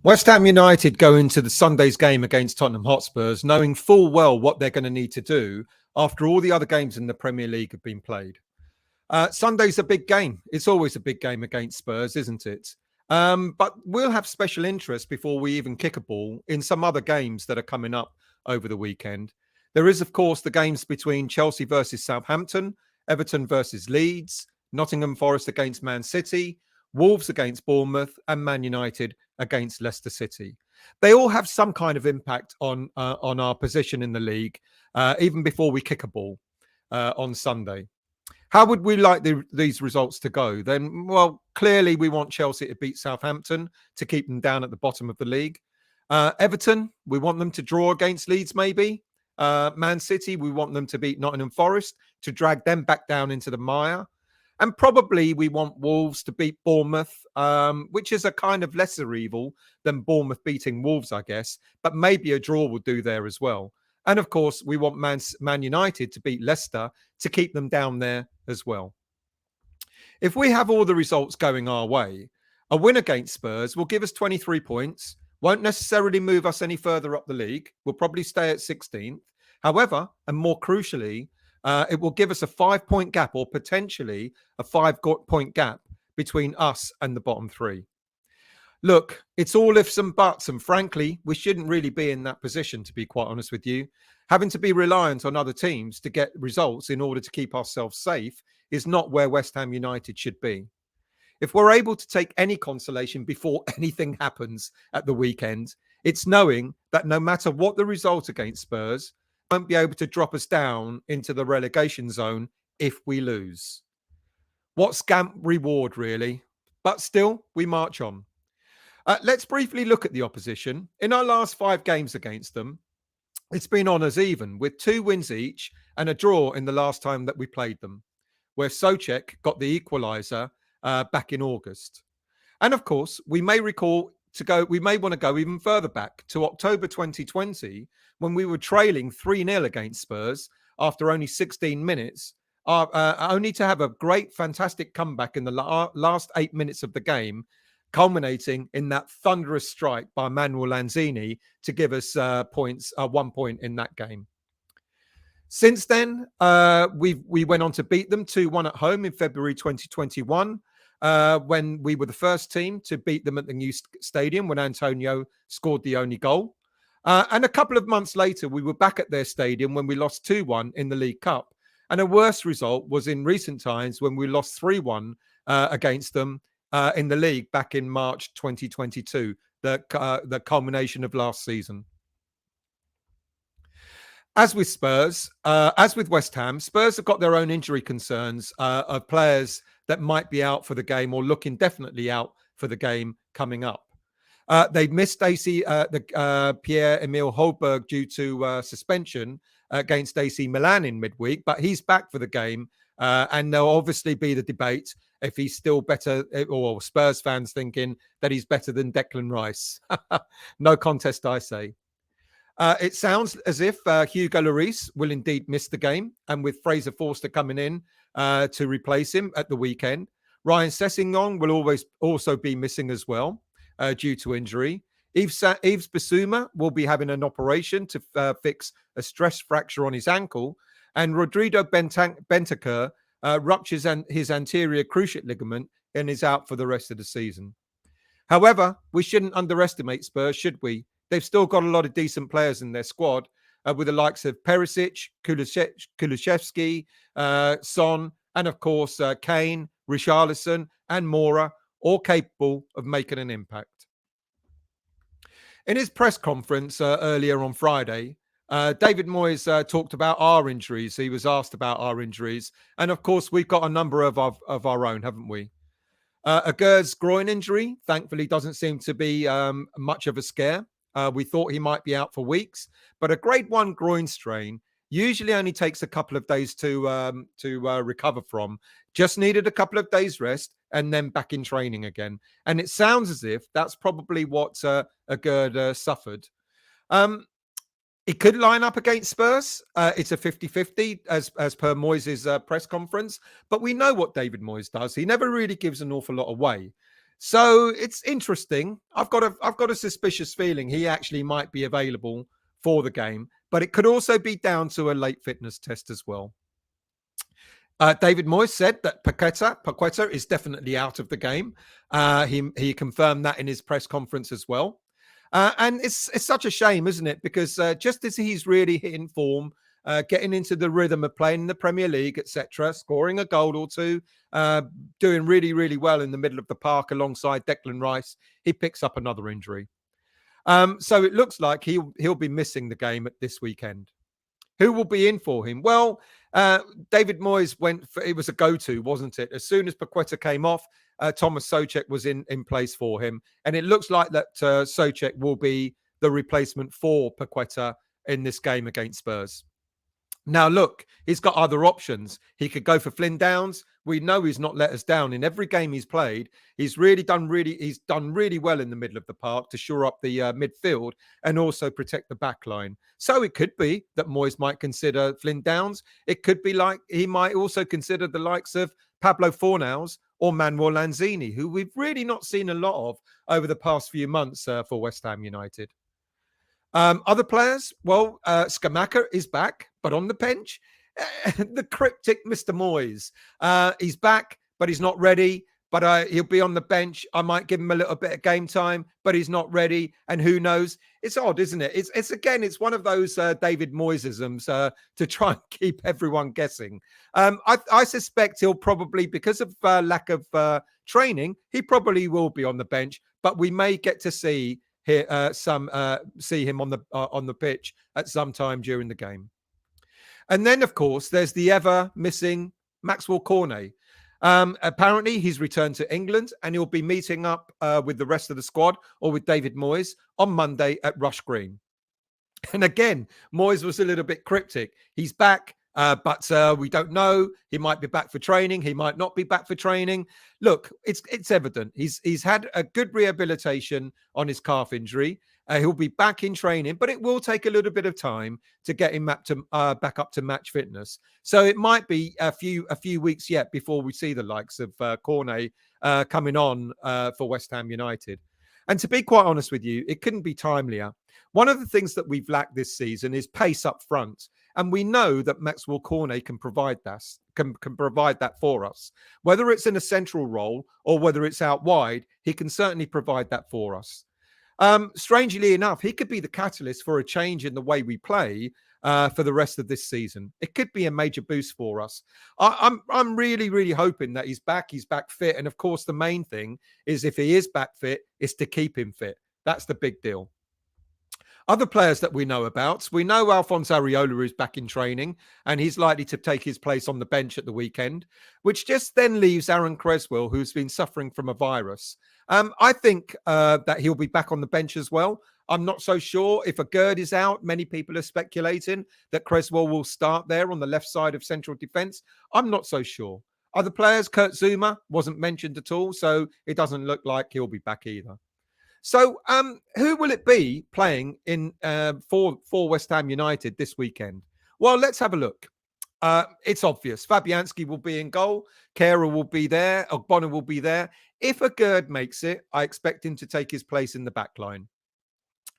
West Ham United go into the Sunday's game against Tottenham Hotspurs knowing full well what they're going to need to do after all the other games in the Premier League have been played. Sunday's a big game. It's always a big game against Spurs, isn't it? But we'll have special interest before we even kick a ball in some other games that are coming up over the weekend. There is, of course, the games between Chelsea versus Southampton, Everton versus Leeds, Nottingham Forest against Man City, Wolves against Bournemouth, and Man United against Leicester City. They all have some kind of impact on our position in the league, even before we kick a ball on Sunday. How would we like these results to go? Then, well, clearly we want Chelsea to beat Southampton to keep them down at the bottom of the league. Everton, we want them to draw against Leeds, maybe. Man City, we want them to beat Nottingham Forest to drag them back down into the mire. And probably we want Wolves to beat Bournemouth, which is a kind of lesser evil than Bournemouth beating Wolves, I guess. But maybe a draw will do there as well. And of course, we want Man United to beat Leicester to keep them down there as well. If we have all the results going our way, a win against Spurs will give us 23 points, won't necessarily move us any further up the league. We'll probably stay at 16th. However, and more crucially, it will give us a 5-point gap or potentially a 5-point gap between us and the bottom three. Look, it's all ifs and buts, and frankly, we shouldn't really be in that position, to be quite honest with you. Having to be reliant on other teams to get results in order to keep ourselves safe is not where West Ham United should be. If we're able to take any consolation before anything happens at the weekend, it's knowing that no matter what the result against Spurs, won't be able to drop us down into the relegation zone if we lose. What scant reward, really? But still, we march on. Let's briefly look at the opposition. In our last 5 games against them, it's been on as even, with 2 wins each and a draw in the last time that we played them, where Souček got the equaliser back in August. And of course, we may want to go even further back to October 2020, when we were trailing 3-0 against Spurs after only 16 minutes, only to have a great, fantastic comeback in the last 8 minutes of the game, culminating in that thunderous strike by Manuel Lanzini to give us 1 point in that game. Since then, we went on to beat them 2-1 at home in February 2021, when we were the first team to beat them at the new stadium when Antonio scored the only goal. And a couple of months later, we were back at their stadium when we lost 2-1 in the League Cup. And a worse result was in recent times when we lost 3-1 against them in the league back in March 2022, the culmination of last season. As with Spurs, as with West Ham, Spurs have got their own injury concerns of players that might be out for the game or look indefinitely out for the game coming up. They missed Pierre-Emile Højbjerg due to suspension against AC Milan in midweek, but he's back for the game. And there'll obviously be the debate if he's still better, or Spurs fans thinking that he's better than Declan Rice. No contest, I say. It sounds as if Hugo Lloris will indeed miss the game, and with Fraser Forster coming in to replace him at the weekend. Ryan Sessegnon will also be missing as well due to injury. Yves Bissouma will be having an operation to fix a stress fracture on his ankle, and Rodrigo Bentancur ruptures his anterior cruciate ligament and is out for the rest of the season. However, we shouldn't underestimate Spurs, should we? They've still got a lot of decent players in their squad, with the likes of Perisic, Kulusevski, Son, and of course Kane, Richarlison, and Moura, all capable of making an impact. In his press conference earlier on Friday, David Moyes talked about our injuries. He was asked about our injuries. And of course, we've got a number of our own, haven't we? Aguerd's groin injury, thankfully, doesn't seem to be much of a scare. We thought he might be out for weeks, but a grade 1 groin strain usually only takes a couple of days to recover from. Just needed a couple of days rest and then back in training again. And it sounds as if that's probably what Aguerd suffered. It could line up against Spurs. It's a 50-50 as per Moyes' press conference. But we know what David Moyes does. He never really gives an awful lot away. So it's interesting. I've got a suspicious feeling he actually might be available for the game, but it could also be down to a late fitness test as well. David Moyes said that Paqueta is definitely out of the game. He confirmed that in his press conference as well. And it's such a shame, isn't it? Because just as he's really hitting form, getting into the rhythm of playing in the Premier League, etc., scoring a goal or two, uh, doing really, really well in the middle of the park alongside Declan Rice, he picks up another injury. So it looks like he'll be missing the game at this weekend. Who will be in for him? Well, David Moyes went for it was a go-to, wasn't it? As soon as Paqueta came off, Thomas Souček was in place for him, and it looks like that Souček will be the replacement for Paqueta in this game against Spurs. Now, look, he's got other options. He could go for Flynn Downs. We know he's not let us down in every game he's played. He's done really well in the middle of the park to shore up the midfield and also protect the back line. So it could be that Moyes might consider Flynn Downs. It could be like he might also consider the likes of Pablo Fornals or Manuel Lanzini, who we've really not seen a lot of over the past few months for West Ham United. Other players, well, Scamacca is back, but on the bench. The cryptic Mr. Moyes. He's back, but he's not ready. But he'll be on the bench. I might give him a little bit of game time, but he's not ready. And who knows? It's odd, isn't it? It's one of those David Moyesisms to try and keep everyone guessing. I suspect he'll probably, because of lack of training, he probably will be on the bench. But we may get to see see him on the pitch at some time during the game. And then, of course, there's the ever missing Maxwell Cornet. Apparently, he's returned to England and he'll be meeting up with the rest of the squad or with David Moyes on Monday at Rush Green. And again, Moyes was a little bit cryptic. He's back, but we don't know. He might be back for training. He might not be back for training. Look, it's evident. He's had a good rehabilitation on his calf injury. He'll be back in training, but it will take a little bit of time to get him back up to match fitness. So it might be a few weeks yet before we see the likes of Cornet coming on for West Ham United. And to be quite honest with you, it couldn't be timelier. One of the things that we've lacked this season is pace up front. And we know that Maxwell Cornet can provide that, can provide that for us. Whether it's in a central role or whether it's out wide, he can certainly provide that for us. Strangely enough, he could be the catalyst for a change in the way we play for the rest of this season. It could be a major boost for us. I'm really, really hoping that he's back fit. And of course, the main thing is if he is back fit, is to keep him fit. That's the big deal. Other players that we know about, we know Alphonse Areola is back in training and he's likely to take his place on the bench at the weekend, which just then leaves Aaron Cresswell, who's been suffering from a virus. I think that he'll be back on the bench as well. I'm not so sure. If Aguerd is out, many people are speculating that Cresswell will start there on the left side of central defence. I'm not so sure. Other players, Kurt Zouma wasn't mentioned at all, so it doesn't look like he'll be back either. So, who will it be playing in for West Ham United this weekend? Well, let's have a look. It's obvious. Fabianski will be in goal. Kehrer will be there. Ogbonna will be there. If Aguerd makes it, I expect him to take his place in the back line.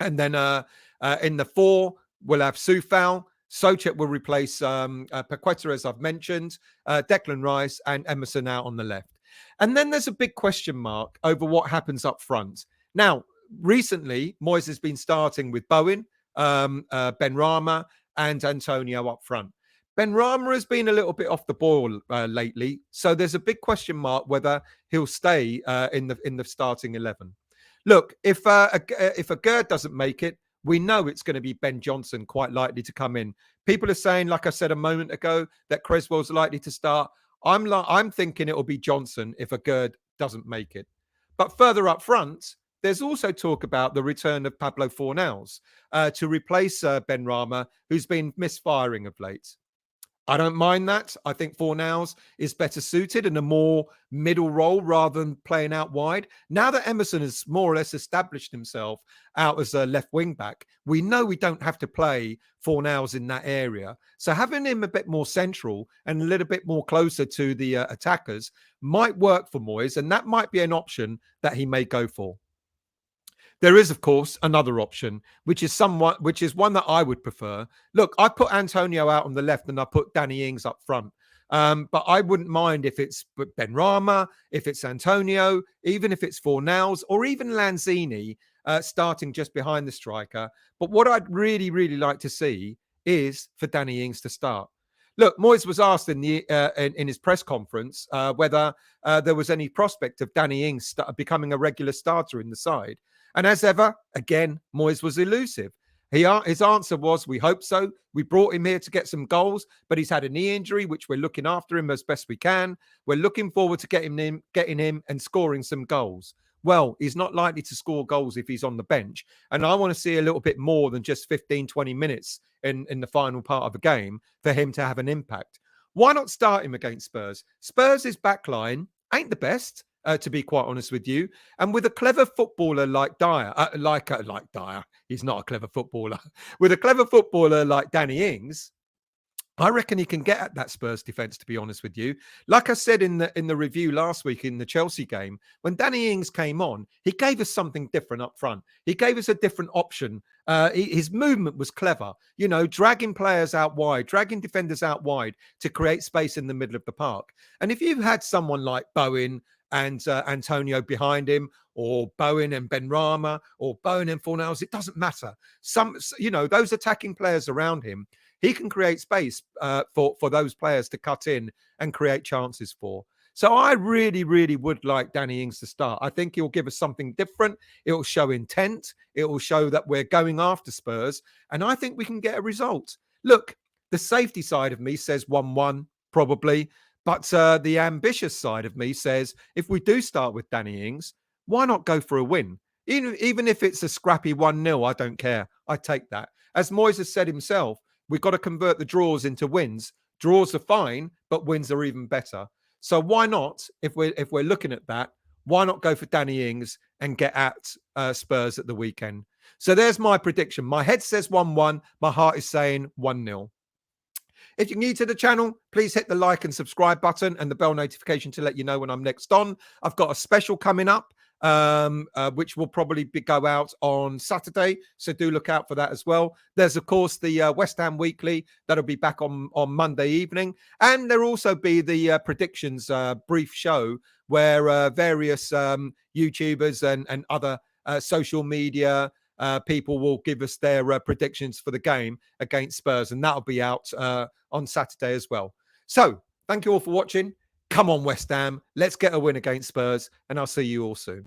And then in the four, we'll have Soufal. Souček will replace Paqueta, as I've mentioned, Declan Rice and Emerson out on the left. And then there's a big question mark over what happens up front. Now, recently, Moyes has been starting with Bowen, Benrahma, and Antonio up front. Benrahma has been a little bit off the boil lately, so there's a big question mark whether he'll stay in the starting 11. Look, if Aguerd doesn't make it, we know it's going to be Ben Johnson quite likely to come in. People are saying, like I said a moment ago, that Cresswell's likely to start. I'm thinking it'll be Johnson if Aguerd doesn't make it. But further up front, there's also talk about the return of Pablo Fornals to replace Benrahma, who's been misfiring of late. I don't mind that. I think Fornals is better suited in a more middle role rather than playing out wide. Now that Emerson has more or less established himself out as a left wing back, we know we don't have to play Fornals in that area. So having him a bit more central and a little bit more closer to the attackers might work for Moyes, and that might be an option that he may go for. There is, of course, another option, which is one that I would prefer. Look, I put Antonio out on the left and I put Danny Ings up front. But I wouldn't mind if it's Benrahma, if it's Antonio, even if it's Fornals, or even Lanzini starting just behind the striker. But what I'd really, really like to see is for Danny Ings to start. Look, Moyes was asked in his press conference whether there was any prospect of Danny Ings becoming a regular starter in the side. And as ever, again, Moyes was elusive. His answer was, we hope so. We brought him here to get some goals, but he's had a knee injury, which we're looking after him as best we can. We're looking forward to getting him and scoring some goals. Well, he's not likely to score goals if he's on the bench. And I want to see a little bit more than just 15, 20 minutes in the final part of a game for him to have an impact. Why not start him against Spurs? Spurs' backline ain't the best. To be quite honest with you, and with a clever footballer like Dyer, like Dyer, he's not a clever footballer. With a clever footballer like Danny Ings, I reckon he can get at that Spurs defense, to be honest with you. Like I said in the review last week in the Chelsea game, when Danny Ings came on, he gave us something different up front. He gave us a different option. His movement was clever, dragging players out wide, dragging defenders out wide to create space in the middle of the park. And if you had someone like Bowen and Antonio behind him, or Bowen and Benrahma, or Bowen and Fornals, it doesn't matter. Those attacking players around him, he can create space for those players to cut in and create chances for. So I really, really would like Danny Ings to start. I think he'll give us something different. It will show intent. It will show that we're going after Spurs. And I think we can get a result. Look, the safety side of me says 1-1, probably. But the ambitious side of me says, if we do start with Danny Ings, why not go for a win? Even if it's a scrappy 1-0, I don't care. I take that. As Moyes has said himself, we've got to convert the draws into wins. Draws are fine, but wins are even better. So why not, if we're looking at that, why not go for Danny Ings and get at Spurs at the weekend? So there's my prediction. My head says 1-1. My heart is saying 1-0. If you're new to the channel, please hit the like and subscribe button and the bell notification to let you know when I'm next on. I've got a special coming up, which will probably go out on Saturday. So do look out for that as well. There's, of course, the West Ham Weekly that'll be back on Monday evening. And there'll also be the predictions brief show where various YouTubers and other social media people will give us their predictions for the game against Spurs. And that'll be out on Saturday as well. So thank you all for watching. Come on, West Ham. Let's get a win against Spurs. And I'll see you all soon.